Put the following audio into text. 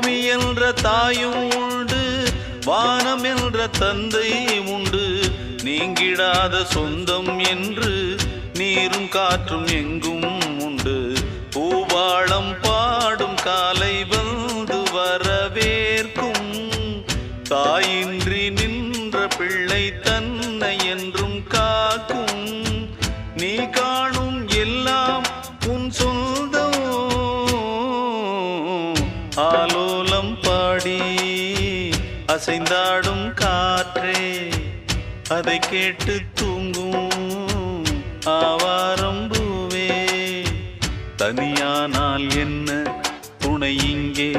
பூமி என்ற தாயும் உண்டு, வானம் என்ற தந்தை உண்டு, நீங்கிடாத சொந்தம் என்று நீரும் காற்றும் எங்கும் உண்டு. பூவாளம் பாடும் காலை வந்து வரவேற்கும், தாயின்றி நின்ற பிள்ளை தன்னை என்றும் காக்கும். நீ காணும் எல்லாம் உன் சொந்தம், ஆலோலம் பாடி அசைந்தாடும் காற்றே அதை கேட்டு தூங்கும் ஆவாரம்பூவே. தனியானால் என்ன துணை இங்கே